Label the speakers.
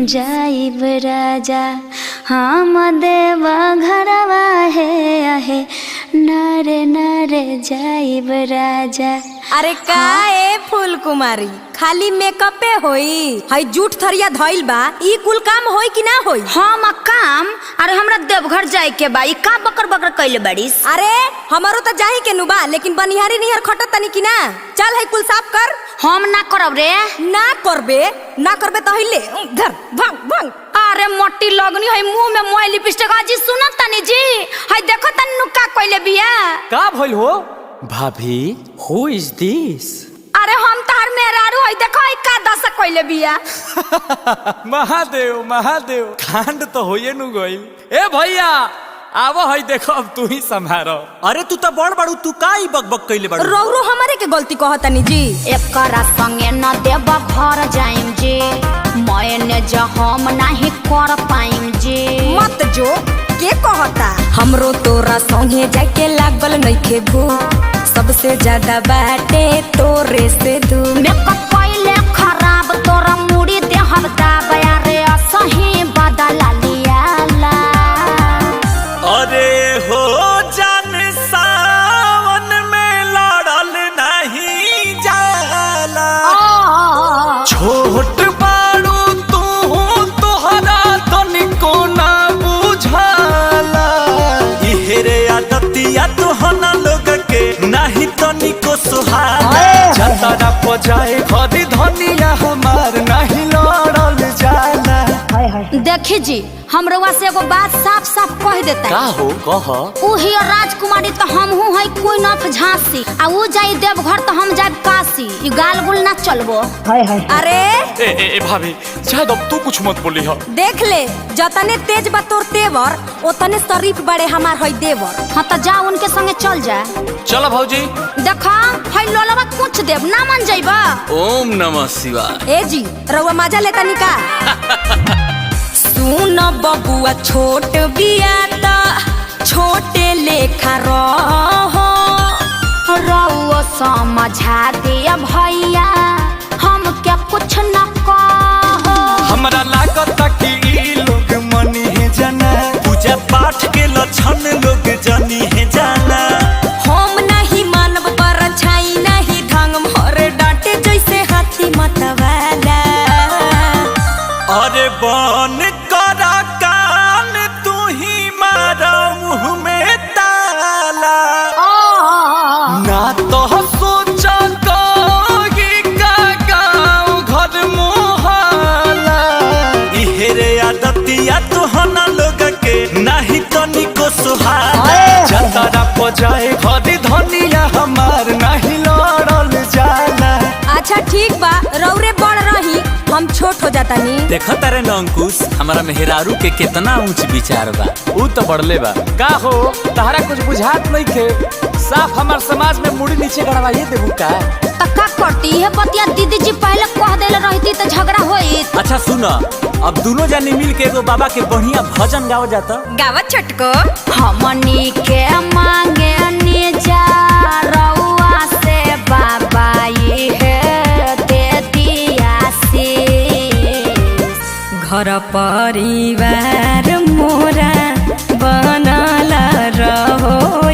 Speaker 1: जाइब राजा हम देवा घरवा है आहे नारे नारे जाइब राजा।
Speaker 2: अरे का ए फूल कुमारी खाली मेकअपे होई हई जूठ थरिया धइल बा ई कुल काम होई कि ना होई?
Speaker 1: हम काम अरे हमरा देवघर जाए के बा ई का बकर बकर कइले बाड़ीस।
Speaker 2: अरे हमारो तो जाही के नु बा लेकिन बनिहारी निहर खटत तनी कि ना। चल हई कुल साफ कर।
Speaker 1: हम ना करब रे।
Speaker 2: ना करबे तो हिले धर भंग भंग।
Speaker 1: अरे मोटी लगनी है मुंह में मोय लिपस्टिक आजी सुनत तनी जी हई देखो तनी नु का कइले बिया।
Speaker 3: का भइल हो भाभी हु इज दिस?
Speaker 1: अरे हम तार मेहरारू है देखो ई का दशा कइले बिया।
Speaker 3: महादेव महादेव कांड तो होइए नु गइल। ए भैया आवो हई देखो अब तू ही संभारो।
Speaker 4: अरे तू तो बड़ बड़ू तू का ही बकबक कइले बड़ू?
Speaker 2: रौरो हमारे के गलती कहतनी जी।
Speaker 1: एकरा संगे न देव घर जाइम जी मैंने जो हम नहीं कर पाइम जी।
Speaker 2: मत जो के कहता हमरो तोरा संगे जाके लागल नइखे भूख सबसे ज्यादा बाटे तोरे से दूर।
Speaker 1: मेकअप पहले खराब तोरा मुड़ी देहब दाबया रे सही बदला लियाला।
Speaker 4: अरे हो जान सावन में लड़ल नहीं जाला छोट बाड़ू तू तोहरा तनिको ना बुझाला इहेरे आदतिया तोहना लोग के नहीं तनिको सुहाला जतरा पजाए घरी धनिया हमार नहीं लड़ल जाला।
Speaker 1: देखी जी हमरवा से एगो बात साफ साफ कह देता
Speaker 4: का हो कह
Speaker 1: उही राजकुमारी तो हम हूँ है कोई नथ झांसी आ उ जाई देवघर तो हम जाए काशी ई गाल गुल ना चलबो।
Speaker 2: अरे
Speaker 3: ए भाभी शायद अब तू कुछ मत बोली हो।
Speaker 2: देख ले जतने तेज बा तोर तेवर ओतने शरीफ बड़े हमार हई देवर।
Speaker 1: हाँ तो जा उनके संगे चल जा।
Speaker 3: चलो भौजी
Speaker 1: देखा है लोलवा कुछ देव ना मन जाइबा।
Speaker 4: ओम नमः शिवाय।
Speaker 2: ए जी रउआ मजा लेता निका। सुन बबुआ छोट बिया त छोटे लेखा रहो
Speaker 1: रउआ समझा दिया भैया हम क्या कुछ न कहो।
Speaker 4: हमरा लागत कि ई लोग मनी है जाना पूजा पाठ के लक्षण लोग जानी है जाना।
Speaker 2: हम नहीं मानव पर छाई नहीं ढंग मोरे डांटे जैसे हाथी मतवाला।
Speaker 4: अरे बन करा कान तू ही मारा मुंह में ताला ना तो सोचा कोई का गाँव घर मोहल्ला इहेरे आदतिया तुहना लोग के नहीं तनिको सुहाला जतरा पजाए घरी धनिया हमार नहीं लड़ल जाला।
Speaker 2: अच्छा ठीक बा रौरे बड़ रही हम छोट हो जाता नी।
Speaker 4: देखो तारे न अंकुश हमारा मेहरारू के कितना ऊंच विचार बा।
Speaker 3: ऊ तो बढ़ले बा। का हो तहरा कुछ बुझात नहीं खे साफ हमार समाज में मुड़ी नीचे गड़वाइए देबू का।
Speaker 1: का करती है बतिया दीदी जी पहले कह देले रहती तो झगड़ा होई।
Speaker 4: अच्छा सुन अब दोनों जानी मिल के एगो बाबा के बढ़िया भजन गाओ जाता।
Speaker 2: गावत छटको
Speaker 1: हमनी के मांगे निजा रउआ से बाबा ये है दे दिया
Speaker 2: घर परिवार मोरा बनल रहो